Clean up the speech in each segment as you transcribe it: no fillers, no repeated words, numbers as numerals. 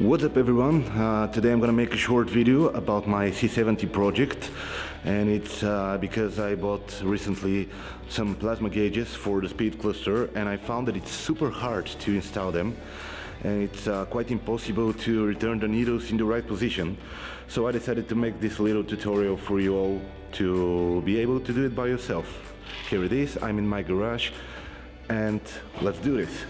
What's up everyone, today I'm gonna make a short video about my C70 project, and it's because I bought recently some plasma gauges for the speed cluster, and I found that it's super hard to install them, and it's quite impossible to return the needles in the right position. So I decided to make this little tutorial for you all to be able to do it by yourself. Here it is, I'm in my garage, and let's do this.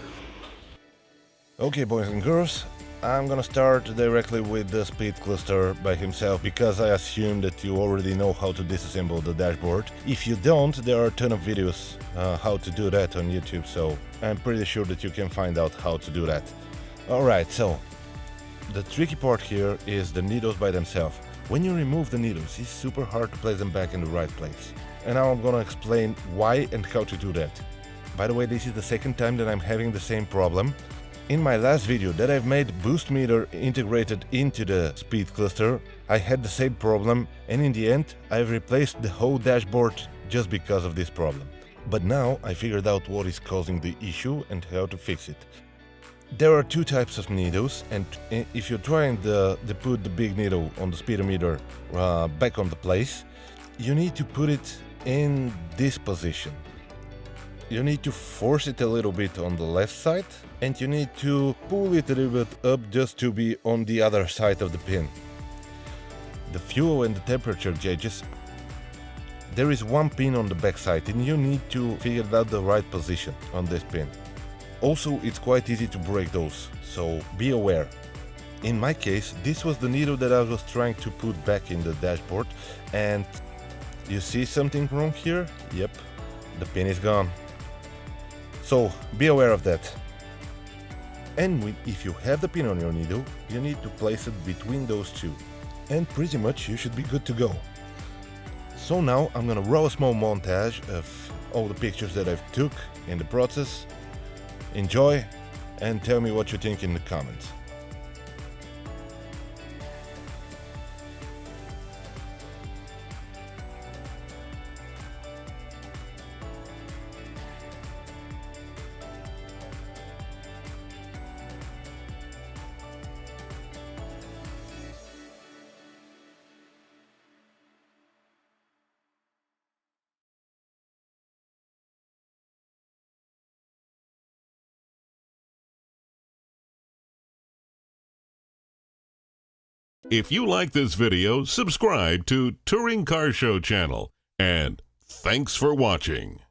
Okay, boys and girls, I'm gonna start directly with the speed cluster by himself, because I assume that you already know how to disassemble the dashboard. If you don't, there are a ton of videos how to do that on YouTube, so I'm pretty sure that you can find out how to do that. Alright, so the tricky part here is the needles by themselves. When you remove the needles, it's super hard to place them back in the right place. And now I'm gonna explain why and how to do that. By the way, this is the second time that I'm having the same problem. In my last video that I've made boost meter integrated into the speed cluster, I had the same problem, and in the end I've replaced the whole dashboard just because of this problem. But now I figured out what is causing the issue and how to fix it. There are two types of needles, and if you're trying to put the big needle on the speedometer back on the place, you need to put it in this position. You need to force it a little bit on the left side, and you need to pull it a little bit up just to be on the other side of the pin. The fuel and the temperature gauges, there is one pin on the back side, and you need to figure out the right position on this pin. Also, it's quite easy to break those, so be aware. In my case, this was the needle that I was trying to put back in the dashboard, and you see something wrong here? Yep, the pin is gone. So be aware of that. And if you have the pin on your needle, you need to place it between those two, and pretty much you should be good to go. So now I'm gonna roll a small montage of all the pictures that I've took in the process. Enjoy and tell me what you think in the comments. If you like this video, subscribe to Touring Car Show channel, and thanks for watching.